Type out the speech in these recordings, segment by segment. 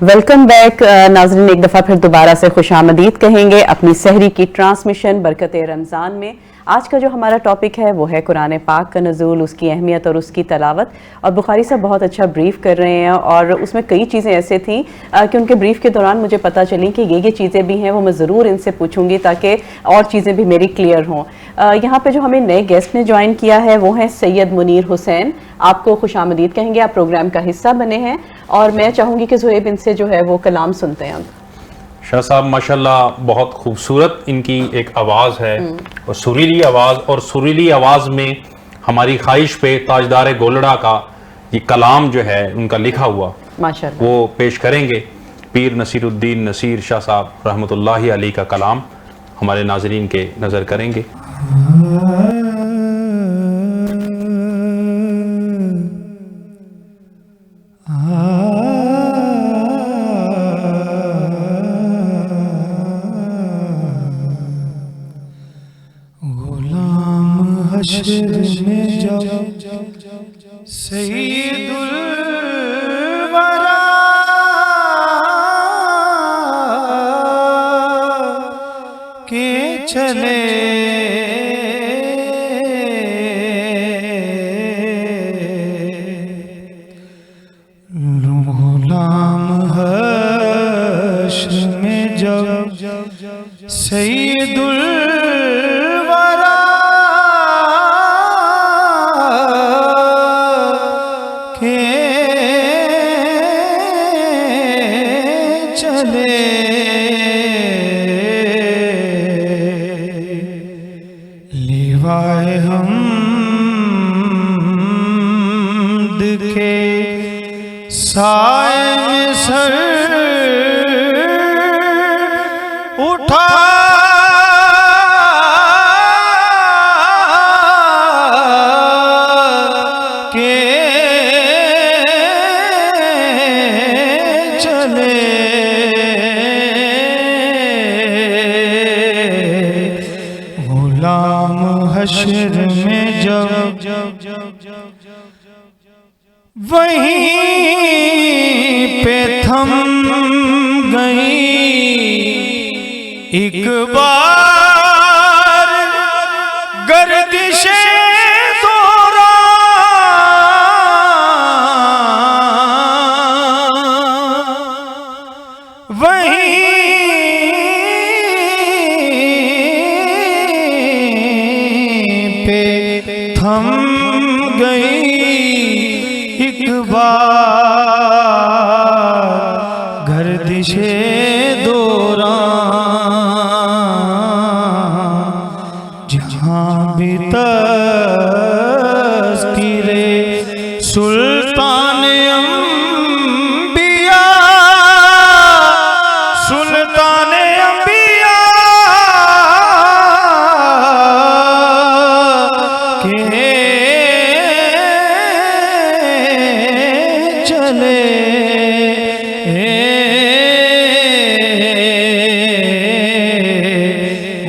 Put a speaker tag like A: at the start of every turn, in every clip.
A: Welcome back नाज़रीन, एक दफ़ा फिर दोबारा से खुशामदीद कहेंगे अपनी सहरी की ट्रांसमिशन बरकत रमज़ान में। आज का जो हमारा टॉपिक है वो है कुरान पाक का नज़ूल, उसकी अहमियत और उसकी तलावत। और बुखारी साहब बहुत अच्छा ब्रीफ़ कर रहे हैं और उसमें कई चीज़ें ऐसे थी कि उनके ब्रीफ़ के दौरान मुझे पता चली कि ये चीज़ें भी हैं, वो मैं ज़रूर इनसे पूछूंगी ताकि और चीज़ें भी मेरी क्लियर हों। यहाँ पे जो हमें नए गेस्ट ने ज्वाइन किया है वो हैं सैयद मुनीर हुसैन। आपको खुशामदीद कहेंगे, आप प्रोग्राम का हिस्सा बने हैं और मैं चाहूँगी कि ज़ुहैब इनसे जो है वो कलाम सुनते हैं।
B: शाह साहब माशाल्लाह, बहुत खूबसूरत इनकी एक आवाज़ है और सुरीली आवाज़, और सुरीली आवाज़ में हमारी ख्वाहिश पे ताजदार गोलड़ा का ये कलाम जो है उनका लिखा हुआ
A: माशाल्लाह
B: वो पेश करेंगे। पीर नसीरुद्दीन नसीर शाह साहब रहमतुल्लाहि अलैह का कलाम हमारे नाजरीन के नज़र करेंगे।
C: हश्र में जब सैयदुल वरा के चले गुलाम हश्र में जब सैयदुल साए में सर उठा के चले गुलाम हश्र में जब वहीं पे थम गई एक बार गर्दिशे दौरा, वहीं पे थम गई एक बार गर्दिशे दौरान, जहाँ भी तज़किरे सुल्तान अंबिया, सुल्तान अंबिया के चले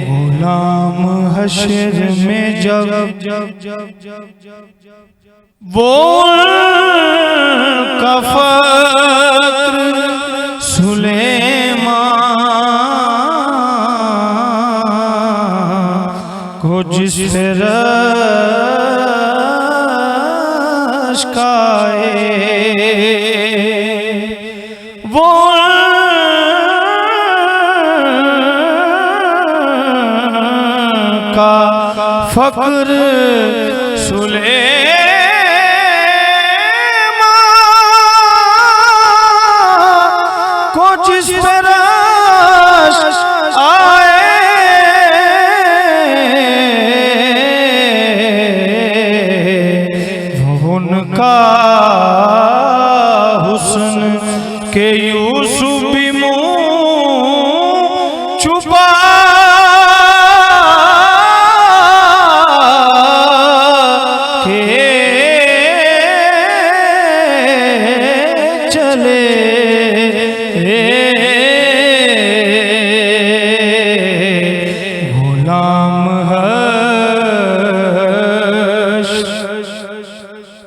C: गुलाम हश्र में जब वो का फ़क्र सुलेमान को जिस रश्काए वो का फ़क्र सुलेमान को जिस पर आए वो उनका हुस्न के यूसुफ भी मुँह छुपा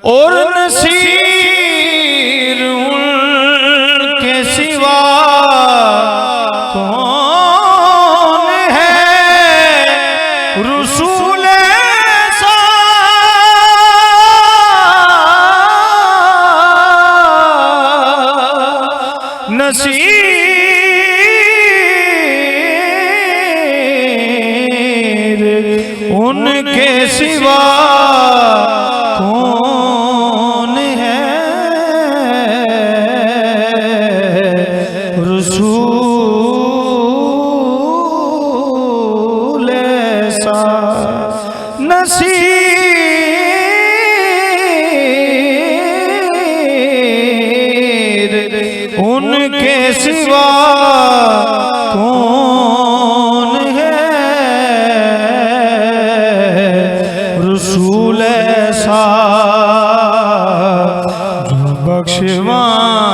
C: और नसीर उनके सिवा नसीर उनके सिवा कौन है। रसूल ऐसा नसीर उनके सिवा कौन है। रसूल ऐसा जो बख्शवाने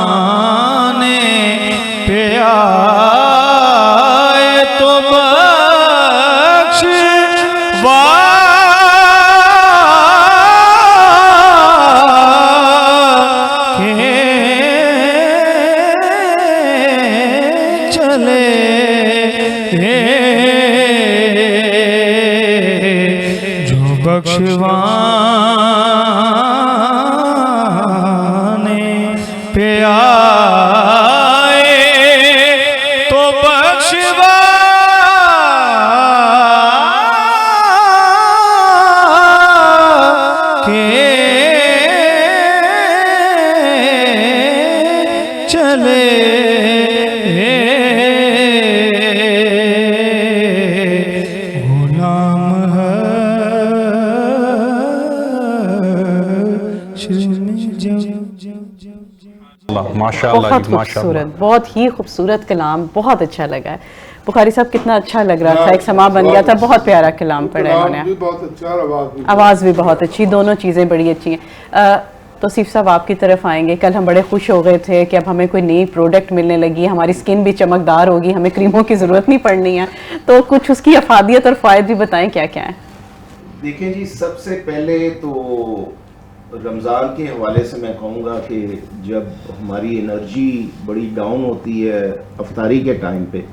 C: पे आए तो बख्शवा के चले। जो बख्शवाने पे आए तो बख्शवा के चले। गुलाम है
B: माशाअल्लाह
A: बहुत
B: जी, माशाअल्लाह।
A: खूबसूरत, बहुत ही खूबसूरत कलाम, बहुत अच्छा लगा है। बुखारी साहब कितना अच्छा लग रहा था, एक समा बन गया था। बहुत प्यारा कलाम पढ़ा
D: कलाम
A: इन्होंने,
D: भी बहुत अच्छा और
A: आवाज़ भी बहुत अच्छी, दोनों चीज़ें बड़ी अच्छी हैं। तौसीफ साहब आपकी तरफ आएंगे। कल हम बड़े खुश हो गए थे कि अब हमें कोई नई प्रोडक्ट मिलने लगी, हमारी स्किन भी चमकदार होगी, हमें क्रीमों की ज़रूरत नहीं पड़नी है। तो कुछ उसकी अफादियत और फ़ायदे भी बताएं, क्या क्या है।
E: देखिए जी, सबसे पहले तो रमज़ान के हवाले से मैं कहूँगा कि जब हमारी एनर्जी बड़ी डाउन होती है अफ्तारी के टाइम पे,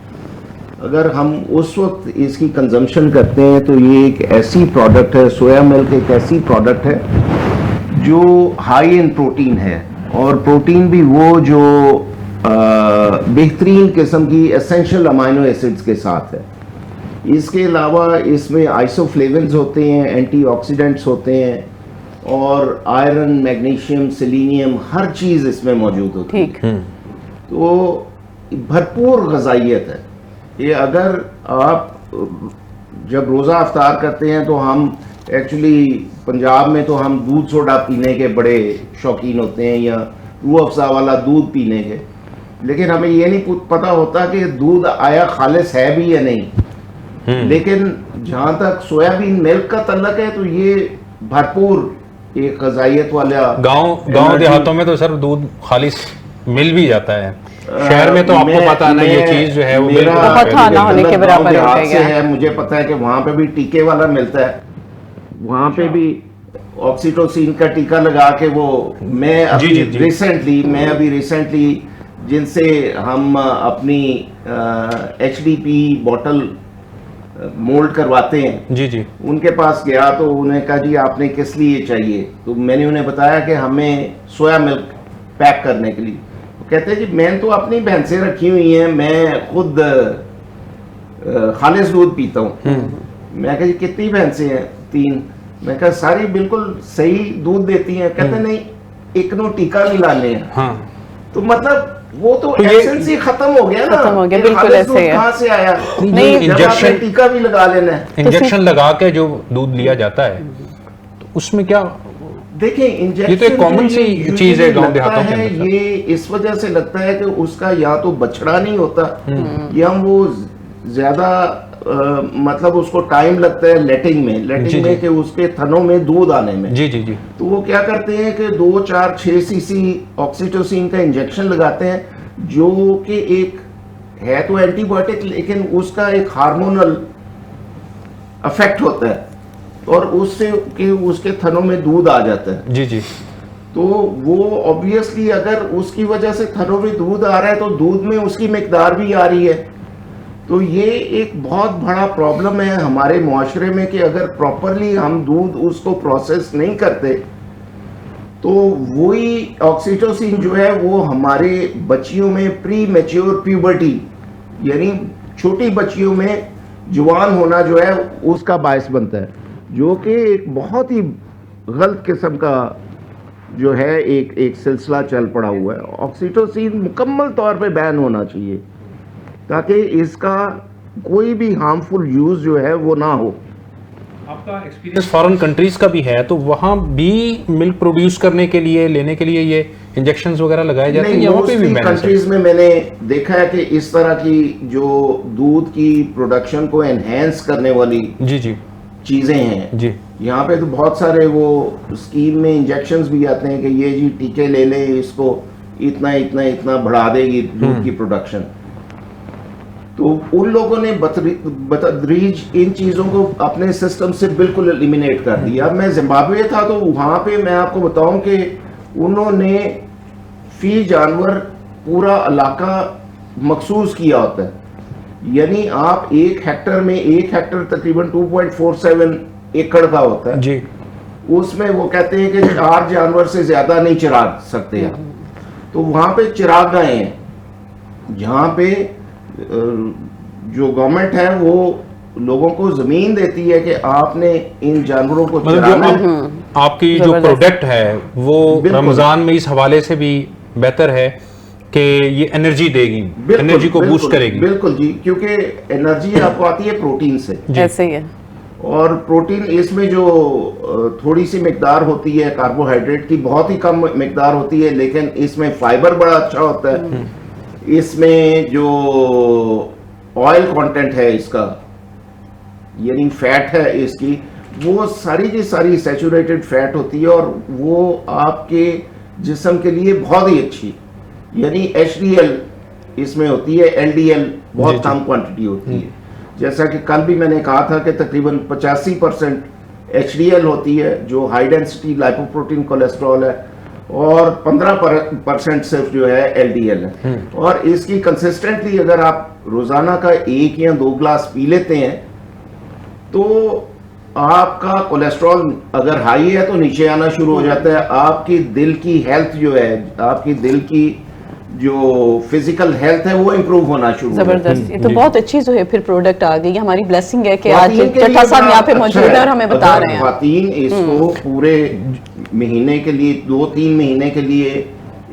E: अगर हम उस वक्त इसकी कंजम्पशन करते हैं तो ये एक ऐसी प्रोडक्ट है, सोया मिल्क एक ऐसी प्रोडक्ट है जो हाई इन प्रोटीन है, और प्रोटीन भी वो जो बेहतरीन किस्म की एसेंशियल अमाइनो एसिड्स के साथ है। इसके अलावा इसमें आइसोफ्लेविन्स होते हैं, एंटीऑक्सीडेंट्स होते हैं, और आयरन, मैग्नीशियम, सेलेनियम, हर चीज़ इसमें मौजूद होती है।
A: ठीक,
E: तो भरपूर ग़िज़ाइयत है ये। अगर आप जब रोज़ा अफ्तार करते हैं तो हम एक्चुअली पंजाब में तो हम दूध सोडा पीने के बड़े शौकीन होते हैं, या रूह अफ़ज़ा वाला दूध पीने के, लेकिन हमें ये नहीं पता होता कि दूध आया खालिस है भी या नहीं। लेकिन जहाँ तक सोयाबीन मिल्क का तल्लक है तो ये भरपूर एक ग़िज़ाइयत वाला।
B: गांव देहातों में तो सर दूध खालिस मिल भी जाता है, शहर में तो आपको पता नहीं ये चीज जो है वो
E: मेरा
A: बहुत ना होने के बराबर हो
E: से है। मुझे पता है कि वहाँ पे भी टीके वाला मिलता है, वहाँ पे भी ऑक्सीटोसिन का टीका लगा के वो मैं अभी रिसेंटली जिनसे हम अपनी HDP बॉटल मोल्ड करवाते हैं,
B: जी जी,
E: उनके पास गया तो उन्हें कहा जी आपने किस लिए चाहिए, तो मैंने उन्हें बताया कि हमें सोया मिल्क पैक करने के लिए। तो कहते हैं जी मैंने तो अपनी भैंसें रखी हुई हैं, मैं खुद खालिस दूध पीता हूँ। मैं कहा जी कितनी भैंसें हैं? 3। मैं कहा सारी बिल्कुल सही दूध देती हैं। कहते नहीं, एक नो टीका भी लाने हैं।
B: हाँ,
E: तो मतलब वो तो
B: ये
E: एसेंस ही खत्म हो गया ना,
A: खत्म हो गया,
E: कि
A: बिल्कुल
E: खालिस
A: ऐसे
E: दूध
A: है।
E: कहाँ से आया?
A: नहीं,
E: जब आपने टीका भी लगा लेना है।
B: इंजेक्शन लगा के जो दूध लिया जाता है तो उसमें क्या,
E: देखिए इंजेक्शन
B: ये तो एक कॉमन सी चीज है गांव देहातों के
E: है,
B: अंदर।
E: ये इस वजह से लगता है कि उसका या तो बछड़ा नहीं होता, या वो ज्यादा मतलब उसको टाइम लगता है लेटिंग में कि उसके थनों में दूध आने में।
B: जी जी जी,
E: तो वो क्या करते हैं कि 2, 4, 6 सीसी ऑक्सीटोसिन का इंजेक्शन लगाते हैं, जो कि एक है तो एंटीबायोटिक, लेकिन उसका एक हार्मोनल इफेक्ट होता है, और उससे कि उसके थनों में दूध आ जाता है।
B: जी जी,
E: तो वो ऑब्वियसली अगर उसकी वजह से थनों में दूध आ रहा है तो दूध में उसकी मिकदार भी आ रही है। तो ये एक बहुत बड़ा प्रॉब्लम है हमारे मुआशरे में कि अगर प्रॉपरली हम दूध उसको प्रोसेस नहीं करते तो वही ऑक्सीटोसिन जो है वो हमारे बच्चियों में प्री मैच्योर प्यूबर्टी यानी छोटी बच्चियों में जवान होना जो है उसका बायस बनता है, जो कि एक बहुत ही गलत किस्म का जो है एक सिलसिला चल पड़ा हुआ है। ऑक्सीटोसिन मुकम्मल तौर पे बैन होना चाहिए ताकि इसका कोई भी हार्मफुल यूज़ जो है वो ना हो।
B: आपका एक्सपीरियंस फॉरेन कंट्रीज का भी है, तो वहाँ भी मिल्क प्रोड्यूस करने के लिए लेने के लिए ये इंजेक्शंस वगैरह लगाए जाते हैं? यहाँ पे भी
E: कंट्रीज में मैंने देखा है कि इस तरह की जो दूध की प्रोडक्शन को एनहेंस करने वाली
B: जी जी
E: चीजें हैं
B: जी,
E: यहाँ पे तो बहुत सारे वो स्कीम में इंजेक्शंस भी आते हैं कि ये जी टीके ले ले, इसको इतना इतना इतना बढ़ा देगी दूध की प्रोडक्शन। तो उन लोगों ने बतदरीज इन चीज़ों को अपने सिस्टम से बिल्कुल एलिमिनेट कर दिया। मैं जिम्बाब्वे था तो वहाँ पे मैं आपको बताऊं कि उन्होंने फी जानवर पूरा इलाका मखसूस किया होता है, यानी आप एक हेक्टर तकरीबन 2.47 एकड़ का होता है
B: जी,
E: उसमें वो कहते हैं कि 4 जानवर से ज्यादा नहीं चरा सकते आप। तो वहाँ पे चिरागाहें हैं जहाँ पे जो गवर्नमेंट है वो लोगों को जमीन देती है कि आपने इन जानवरों को चराना है।
B: आपकी जो प्रोडक्ट है वो रमजान में इस हवाले से भी बेहतर है कि ये एनर्जी देगी, एनर्जी को बूस्ट करेगी।
E: बिल्कुल जी, क्योंकि एनर्जी आपको आती है प्रोटीन से,
A: ऐसे ही है।
E: और प्रोटीन इसमें जो थोड़ी सी मिकदार होती है कार्बोहाइड्रेट की, बहुत ही कम मिकदार होती है, लेकिन इसमें फाइबर बड़ा अच्छा होता है। इसमें जो ऑयल कंटेंट है इसका यानी फैट है इसकी, वो सारी की सारी सैचुरेटेड फैट होती है और वो आपके जिस्म के लिए बहुत ही अच्छी, यानी HDL इसमें होती है, LDL बहुत कम क्वांटिटी होती है। जैसा कि कल भी मैंने कहा था कि तकरीबन 85% HDL होती है जो हाई डेंसिटी लाइपोप्रोटीन कोलेस्ट्रॉल है, और 15% सिर्फ जो है LDL है। और इसकी कंसिस्टेंटली अगर आप रोजाना का 1 या 2 ग्लास पी लेते हैं तो आपका कोलेस्ट्रॉल अगर हाई है तो नीचे आना शुरू हो जाता है। आपकी दिल की हेल्थ जो है, आपकी दिल की जो फिजिकल हेल्थ है वो इम्प्रूव होना शुरू हो जाता है।
A: जबरदस्त, ये तो बहुत अच्छी जो है फिर प्रोडक्ट आ गई। हमारी ब्लेसिंग है कि आज चट्टा साहब यहाँ पे मौजूद है और हमें बता रहे हैं।
E: खातन इसको पूरे महीने के लिए 2-3 महीने के लिए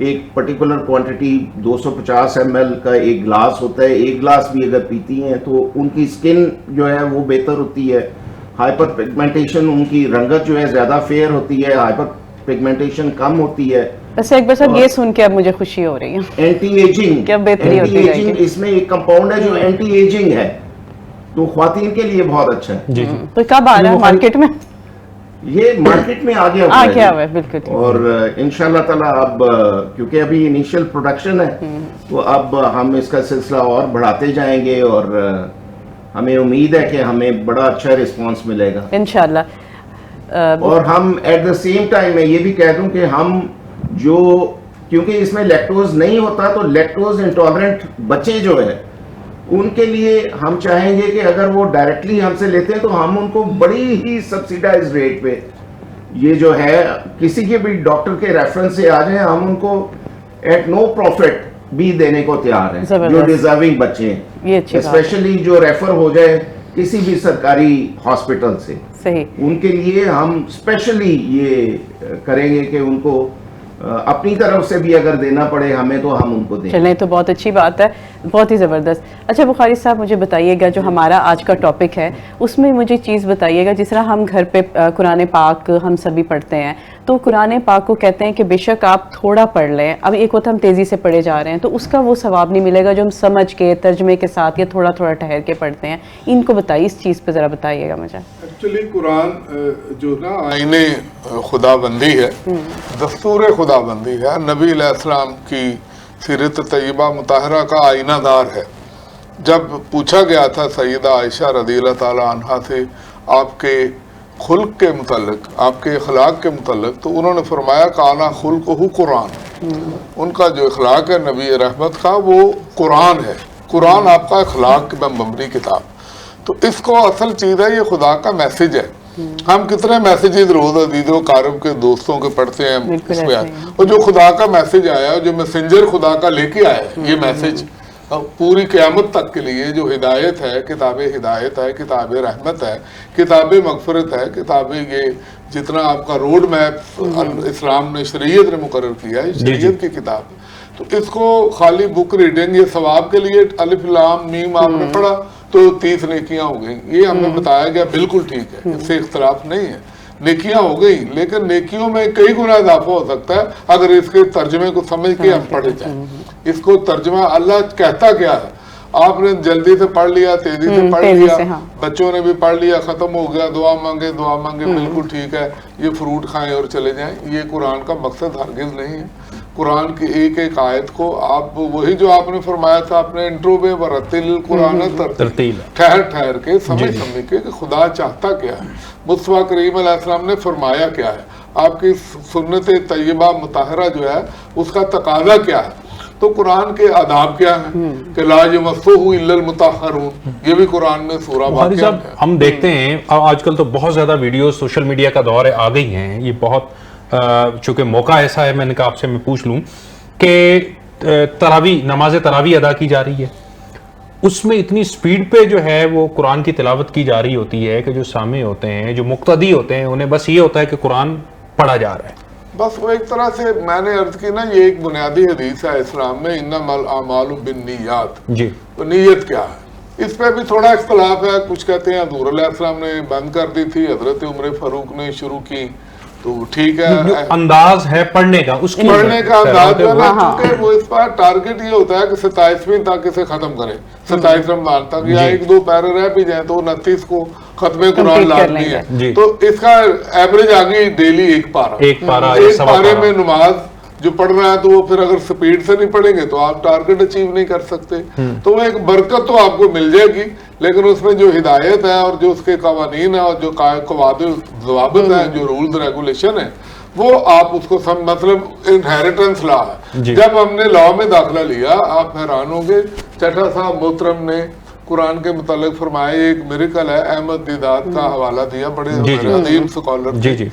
E: एक पर्टिकुलर क्वांटिटी 250 ml का एक ग्लास होता है, एक ग्लास भी अगर पीती हैं तो उनकी स्किन जो है वो बेहतर होती है। हाइपर पिगमेंटेशन, उनकी रंगत जो है ज्यादा फेयर होती है, हाइपर पिगमेंटेशन कम होती है।
A: वैसे एक बार ये सुन के अब मुझे खुशी हो रही है।
E: एंटी एजिंग,
A: क्या बेहतरी होती है।
E: इसमें एक कंपाउंड है जो एंटी एजिंग है, तो ख्वातीन के लिए बहुत अच्छा है।
B: जी।
A: तो कब आ रहा है मार्केट में?
E: ये मार्केट में आ गया
A: हुआ है बिल्कुल।
E: और इंशाल्लाह ताला अब क्योंकि अभी इनिशियल प्रोडक्शन है तो अब हम इसका सिलसिला और बढ़ाते जाएंगे और हमें उम्मीद है कि हमें बड़ा अच्छा रिस्पांस मिलेगा इंशाल्लाह। और हम एट द सेम टाइम मैं ये भी कह दूं कि हम जो, क्योंकि इसमें लैक्टोज नहीं होता, तो लैक्टोज इंटॉलरेंट बच्चे जो है उनके लिए हम चाहेंगे कि अगर वो डायरेक्टली हमसे लेते हैं तो हम उनको बड़ी ही सब्सिडाइज रेट पे, ये जो है किसी के भी डॉक्टर के रेफरेंस से आ जाए, हम उनको एट नो प्रॉफिट भी देने को तैयार हैं जो डिजर्विंग बच्चे हैं, स्पेशली जो रेफर हो जाए किसी भी सरकारी हॉस्पिटल से।
A: सही, उनके
E: लिए हम स्पेशली ये करेंगे कि उनको अपनी तरफ से भी अगर देना पड़े हमें तो हम उनको दें।
A: चलें, तो बहुत अच्छी बात है, बहुत ही ज़बरदस्त। अच्छा बुखारी साहब, मुझे बताइएगा जो हमारा आज का टॉपिक है उसमें मुझे चीज़ बताइएगा, जिस तरह हम घर पे कुरान पाक हम सभी पढ़ते हैं, तो कुरान पाक को कहते हैं कि बेशक आप थोड़ा पढ़ लें, अब एक होता हम तेज़ी से पढ़े जा रहे हैं तो उसका वो सवाब नहीं मिलेगा जो हम समझ के तर्जमे के साथ या थोड़ा थोड़ा ठहर के पढ़ते हैं। इनको बताइए, इस चीज़ पर ज़रा बताइएगा मुझे।
D: एक्चुअली कुरान जो ना आईने खुदाबंदी है, दस्तूर खुदाबंदी है, नबी अलैहिस्सलाम की सीरत तय्यबा मुताहरा का आईनादार है। जब पूछा गया था सैयदा आयशा रज़ियल्लाहु ताला अन्हा से आपके खुल्क के मुतल्लिक, आपके अखलाक के मुतल्लिक, तो उन्होंने फरमाया काना खुल्कुहु कुरान, उनका जो अखलाक है नबी रहमत का वो कुरान है। कुरान आपका अखलाक की मेमोरी किताब, तो इसको असल चीज़ है, ये खुदा का मैसेज है। हम कितने मैसेजेस रोज अजीजों कारब के दोस्तों के पढ़ते हैं
A: बिल्कुल
D: उसमें
A: ऐसे ही।
D: और जो खुदा का मैसेज आया, जो मैसेंजर खुदा का लेके आया है, ये मैसेज पूरी क़यामत तक के लिए जो हिदायत है, किताब हिदायत है, किताब रहमत है, किताब मगफरत है, किताब ये जितना आपका रोड मैप इस्लाम ने शरीयत ने मुकर्रर किया है, शरीयत की किताब है। तो इसको खाली बुक रीडिंग ये सवाब के लिए अलिफ लाम मीम आपने पढ़ा तो 30 नेकियां हो गई, ये हमें बताया गया, बिल्कुल ठीक है, इससे इख्तलाफ नहीं है, नेकियां हो गई, लेकिन नेकियों में कई गुना इजाफा हो सकता है अगर इसके तर्जमे को समझ के हम पढ़े जाए। इसको तर्जमा अल्लाह कहता क्या है, आपने जल्दी से पढ़ लिया, तेजी से पढ़
A: तेजी
D: लिया,
A: से, हाँ।
D: बच्चों ने भी पढ़ लिया, खत्म हो गया, दुआ मांगे बिल्कुल ठीक है, ये फ्रूट खाएं और चले जाएं, ये कुरान का मकसद हरगिज नहीं है। कुरान की एक एक आयत को आप वही जो आपने फरमाया था अपने इंट्रो में, वरतिल कुरान तरतील, ठहर ठहर के समझ के कि खुदा चाहता क्या है, मुस्तफा करीम अलैहिस्सलाम ने फरमाया क्या है, आपकी सुन्नत तय्यबा मुताहरा जो है उसका तकाजा क्या है, तो कुरान के आदाब क्या है कि ला यमस्सुहु इल्लल मुतahharun, ये भी कुरान में सूरा
B: बुखारी
D: वाक़या
B: साहब, हम देखते हैं आजकल तो बहुत ज्यादा वीडियो सोशल मीडिया का दौर आ गई हैं, ये बहुत चूंकि मौका ऐसा है, मैंने कहा आपसे मैं पूछ लूं कि तरावी नमाज तरावी अदा की जा रही है, उसमें इतनी स्पीड पे जो है वो कुरान की तिलावत की जा रही होती है कि जो सामे होते हैं, जो मुक्तदी होते हैं, उन्हें बस ये होता है कि कुरान पढ़ा जा रहा है।
D: बस वो एक तरह से मैंने अर्ज की ना, ये एक बुनियादी हदीस है इस्लाम में, इन्नमल आमालु बिन्नियात,
B: जी,
D: तो नीयत क्या है, इस पे भी थोड़ा इख्तलाफ है। कुछ कहते हैं हज़ूर अलैहिस्सलाम ने बंद कर दी थी, हजरत उमर फारूक ने शुरू की, तो ठीक है,
B: जो अंदाज है पढ़ने का, उसकी
D: पढ़ने का अंदाज है ना,
A: हाँ।
D: क्योंकि वो इस बार टारगेट ये होता है कि 27वीं तक इसे खत्म करें, 27 रमजान तक, या एक दो पैरे रह भी जाए तो 29 को खत्म कुरान लाजमी है, तो इसका एवरेज आ गई डेली एक पारा, एक पारे में नमाज जो पढ़ रहा है, तो वो फिर अगर स्पीड से नहीं पढ़ेंगे तो आप टारगेट अचीव नहीं कर सकते, तो वो एक बरकत तो आपको मिल जाएगी, लेकिन उसमें जो हिदायत है और जो उसके कवानीन है और जो ज़वाबित है, जो रूल्स रेगुलेशन है, वो आप उसको मतलब इनहेरिटेंस लॉ है। जब हमने लॉ में दाखिला लिया, आप हैरान होंगे, चट्टा साहब मोहतरम ने कुरान के मुतालिक फरमाया, एक मिरेकल है, अहमद दीदात का हवाला दिया, बड़े अजीम स्कॉलर,
B: जी जी,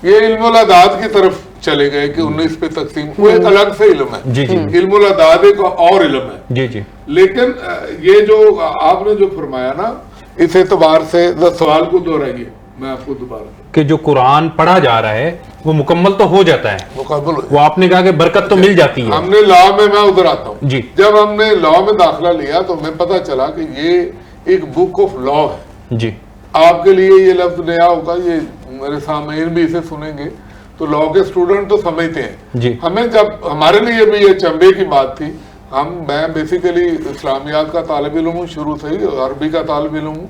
D: ये इल्मुल अदाद की तरफ चले गए कि 19 पे तकसीम, वो एक अलग से इल्म है,
B: जी जी,
D: इल्मुल अदाद एक और इल्म है,
B: जी जी,
D: लेकिन ये जो आपने जो फरमाया ना, इस एतबार से सवाल को दोहराइए, मैं आपको दोबारा
B: कि जो कुरान पढ़ा जा रहा है वो मुकम्मल तो हो जाता है,
D: मुकम्मल,
B: वो आपने कहा कि बरकत तो मिल जाती है।
D: हमने लॉ में, मैं उधर आता हूँ
B: जी,
D: जब हमने लॉ में दाखिला लिया तो हमें पता चला कि ये एक बुक ऑफ लॉ है
B: जी,
D: आपके लिए ये लफ्ज नया होगा, ये मेरे सामईन भी इसे सुनेंगे तो लॉ के स्टूडेंट तो समझते हैं
B: जी,
D: हमें, जब हमारे लिए भी ये चंबे की बात थी, मैं बेसिकली इस्लामियात का तालिब इल्म हूँ, शुरू से ही अरबी का तालिब इल्म हूँ,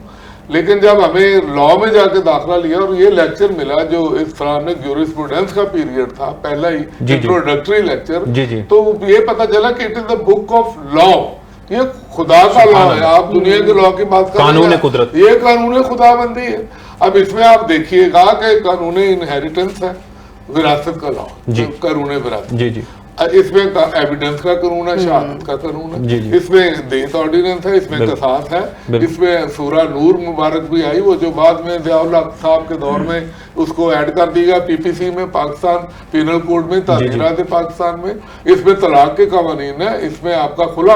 D: लेकिन जब हमें लॉ में जाके दाखिला लिया और ये लेक्चर मिला जो इस्लामिक ज्यूरिस्प्रूडेंस का पीरियड था, पहला ही इंट्रोडक्टरी लेक्चर, तो ये पता चला कि it is the book of law, ये खुदा का लॉ है, आप दुनिया के लॉ की बात कर रहे हैं,
B: कानून कुदरत,
D: ये कानून खुदाबंदी है। अब इसमें आप देखिएगा कि कानून इनहेरिटेंस है, विरासत का लॉ, कानून विरासत,
B: जी जी,
D: इसमें एविडेंस का कानून है, शहादत का कानून है, इसमें डेथ ऑर्डिनेंस है, इसमें कसास है, इसमें सूरा नूर मुबारक भी आई, वो जो बाद में ज़ियाउल हक साहब के दौर में उसको ऐड कर दिया पीपीसी में, पाकिस्तान पीनल कोड में, ताज़ीरात पाकिस्तान में, इसमें तलाक के कानून है, इसमें आपका खुला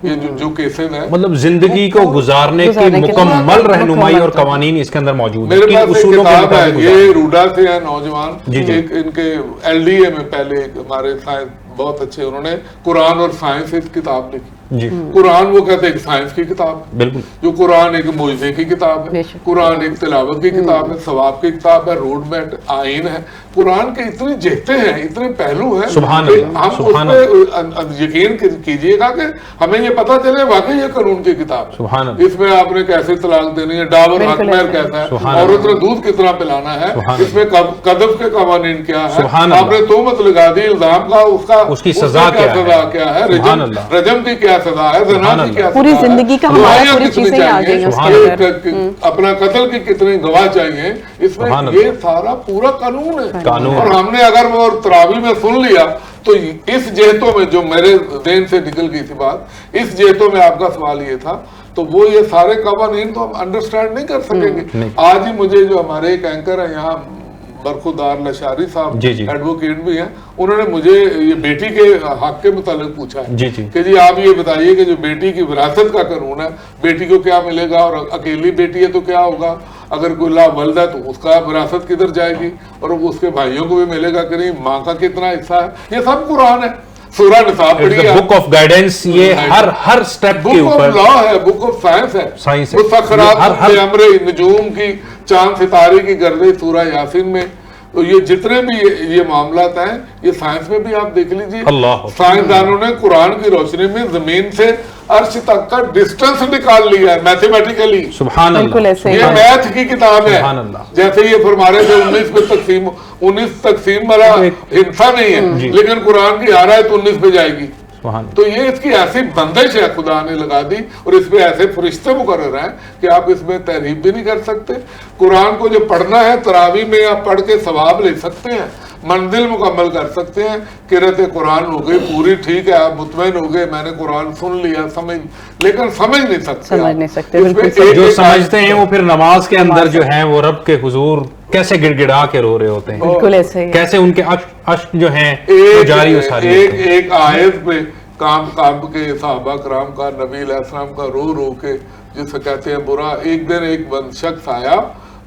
D: ये जो केसेस है,
B: मतलब जिंदगी को गुजारने की मुकम्मल रहनुमाई और कवानीन इसके अंदर मौजूद है।
D: मेरे पास एक किताब है, ये रूडा से है नौजवान, एक इनके एलडीए में पहले हमारे साइंस बहुत अच्छे, उन्होंने कुरान और साइंस एक किताब लिखी, कुरान वो कहते हैं एक साइंस की किताब, बिल्कुल, जो कुरान एक मुइज़े की किताब है, कुरान एक तिलावत की किताब है, सवाब की किताब है, रोड मैप आइन है, कुरान के इतनी जेहते हैं, इतने पहलू हैं, हम उस पर यकीन कीजिएगा कि हमें ये पता चले वाकई ये कानून की किताब है, इसमें आपने कैसे तलाक देनी है, डाबर हकमैर कैसा है, औरत ने दूध कितना पिलाना है, इसमें कदफ के कवानीन क्या है, आपने तोहमत लगा दी इल्जाम का, उसकी सजा क्या है, रजम की क्या सजा है, जना की क्या,
A: पूरी जिंदगी का हमारा पूरी चीजें आ गई हैं,
D: अपना कत्ल की कितनी गवाह चाहिए, इसमें ये सारा पूरा कानून है। और हमने अगर वो तरावी में सुन लिया तो इस जेहतों में जो मेरे देन से निकल गई थी बात, इस जेहतों में आपका सवाल ये था तो वो ये सारे कवानीन तो हम अंडरस्टैंड नहीं कर सकेंगे। आज ही मुझे जो हमारे एक एंकर है यहाँ बरखुदार लशारी साहब,
B: जी जी,
D: एडवोकेट भी हैं, उन्होंने मुझे ये बेटी के हक के मुतालिक पूछा है
B: जी जी,
D: कि जी आप ये बताइए कि जो बेटी की विरासत का कानून है, बेटी को क्या मिलेगा, और अकेली बेटी है तो क्या होगा, अगर कोई लावल्द है तो उसका विरासत किधर जाएगी, और उसके भाइयों को भी मिलेगा कि नहीं, माँ का कितना हिस्सा है, ये सब कुरान है। सूरह निसा पढ़ी है,
B: बुक ऑफ गाइडेंस, ये हर स्टेप के
D: बुक
B: ऊपर
D: ऑफ लॉ है, बुक ऑफ साइंस है,
B: साइंस है,
D: मुसख्खरात अमरे नजूम की, चांद सितारे की गर्दे सूरह यासीन में। तो ये जितने भी ये मामलात हैं, ये साइंस में भी आप देख लीजिए, साइंसदानों ने कुरान की रोशनी में जमीन से अर्श तक का डिस्टेंस निकाल लिया है मैथमेटिकली।
B: सुभान अल्लाह,
D: ये मैथ की किताब है। जैसे ये फरमा रहे थे 19 तकसीम वाला हिस्सा नहीं है, लेकिन कुरान की 11 तो 19 पे जाएगी। तो ये इसकी ऐसी बंदिश है खुदा ने लगा दी, और इस पे ऐसे फरिश्ते मुकर्रर हैं कि आप इसमें तहरीफ भी नहीं कर सकते। कुरान को जो पढ़ना है तरावी में आप पढ़ के सवाब ले सकते हैं, मंजिल मुकम्मल कर सकते हैं, किरत कुरान हो गई पूरी, ठीक है, आप मुतमईन हो गए, मैंने कुरान सुन लिया, लेकिन समझ नहीं सकते।
B: जो समझते हैं वो फिर नमाज के अंदर जो है वो रब के हुजूर कैसे गिड़गिड़ा के रो रहे होते हैं,
A: बिल्कुल ऐसे ही,
B: कैसे उनके अश्क जो हैं वो जारी व सारी होते हैं।
D: एक आयत पे काम के सहाबा कराम का, नबी अलैहिस्सलाम का रो रो के जिसे कहते हैं बुरा, एक दिन एक बंद शख्स आया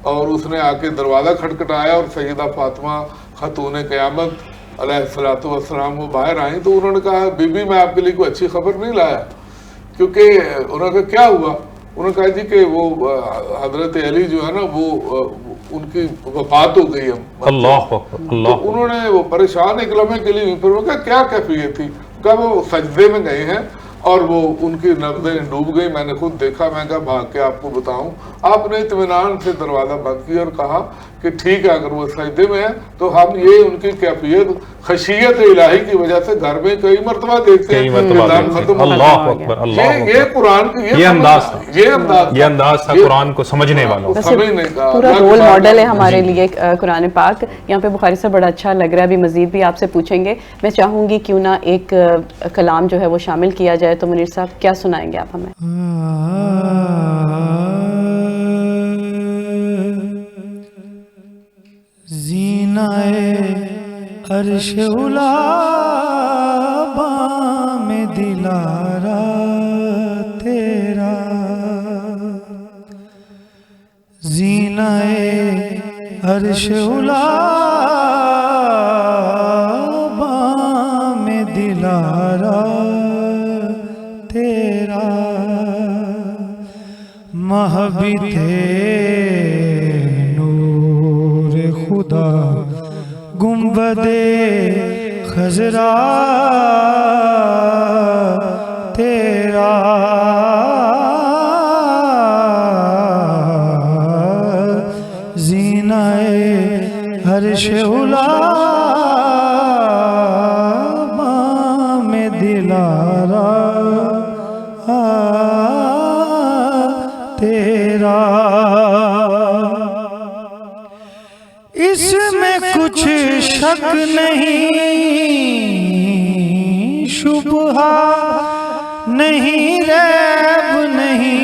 D: और उसने आके दरवाजा खटखटाया, और सैयदा फातिमा खातून क़यामत अलैहिस्सलातु वस्सलाम वो बाहर आई, तो उन्होंने कहा बीबी मैं आपके लिए कोई अच्छी खबर नहीं लाया, क्योंकि उन्होंने कहा क्या हुआ, उन्होंने कहा जी कि वो हजरत अली जो है ना वो उनकी वफात हो गई है।
B: अल्लाह अल्लाह।
D: तो उन्होंने वो परेशान एक लम्हे के लिए, फिर वो क्या कैफियत थी, कहा वो सजदे में गए हैं और वो उनकी नब्ज़ें डूब गई, मैंने खुद देखा, मैं कहा भाग के आपको बताऊं। आपने इत्मीनान से दरवाजा बंद किया और कहा कि ठीक है, अगर वो सजदे में है तो हम ये उनकी कैफियत खशियत इलाही की वजह से घर में कई मरतबा देखते हैं,
B: अल्लाह अकबर, अल्लाह।
D: ये कुरान की ये
B: अंदाज था कुरान को समझने वालों,
D: समझने का
A: पूरा रोल मॉडल है हमारे लिए कुरान पाक। यहाँ पे बुखारी साहब बड़ा अच्छा लग रहा है, अभी मजीद भी आपसे पूछेंगे। मैं चाहूंगी क्यों ना एक कलाम जो है वो शामिल किया जाए, तो मुनीर साहब क्या सुनाएंगे आप हमें?
C: ज़ीनाए अर्श उला में दिलारा तेरा, ज़ीनाए अर्श उला में दिलारा तेरा, महबिते खुदा गुंबदे खजरा तेरा, ज़ीनाए अर्श उला में दिलारा तेरा, इसमें कुछ शक नहीं, शुबहा नहीं, रैब नहीं,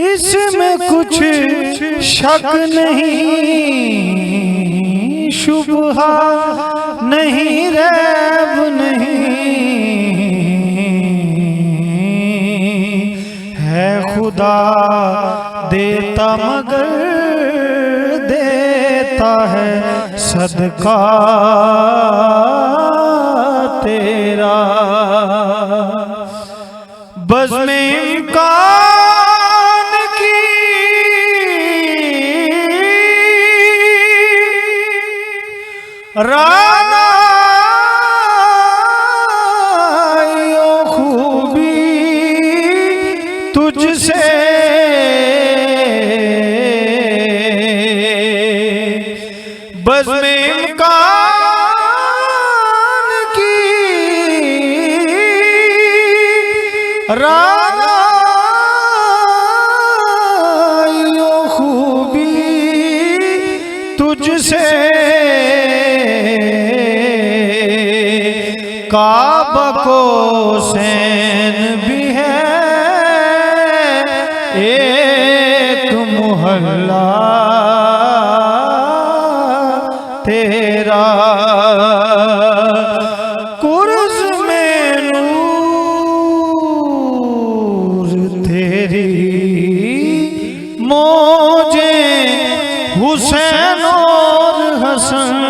C: इसमें कुछ शक नहीं, शुबहा नहीं, रैब नहीं, है खुदा देता मगर देता है सदका तेरा, बज़्म इम्कान की रानाइयों खूबी तुझसे, बज़्म इम्कान की रानाइयों खूबी तुझसे, काबा को सैन भी है, एक मोहल्ला तेरा। कुर्ज में नूर तेरी, मौजे हुसैन और हसन।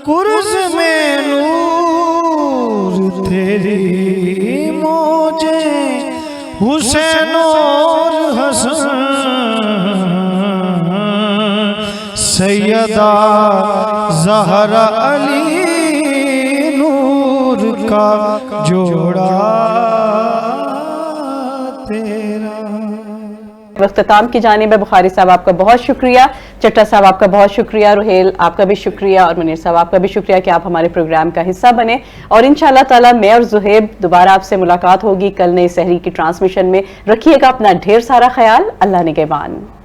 C: कुर्ज में नूर तेरी, मौजे हुसैन और हसन। सैयदा ज़हरा अली नूर का जोड़ा तेरा।
A: इख्तिताम की जानिब है। बुखारी साहब आपका बहुत शुक्रिया, चट्टा साहब आपका बहुत शुक्रिया, रुहेल आपका भी शुक्रिया और मुनीर साहब आपका भी शुक्रिया कि आप हमारे प्रोग्राम का हिस्सा बने। और इंशाअल्लाह ताला मैं और जुहेब दोबारा आपसे मुलाकात होगी कल नई सहरी की ट्रांसमिशन में। रखिएगा अपना ढेर सारा ख्याल। अल्लाह निगहबान।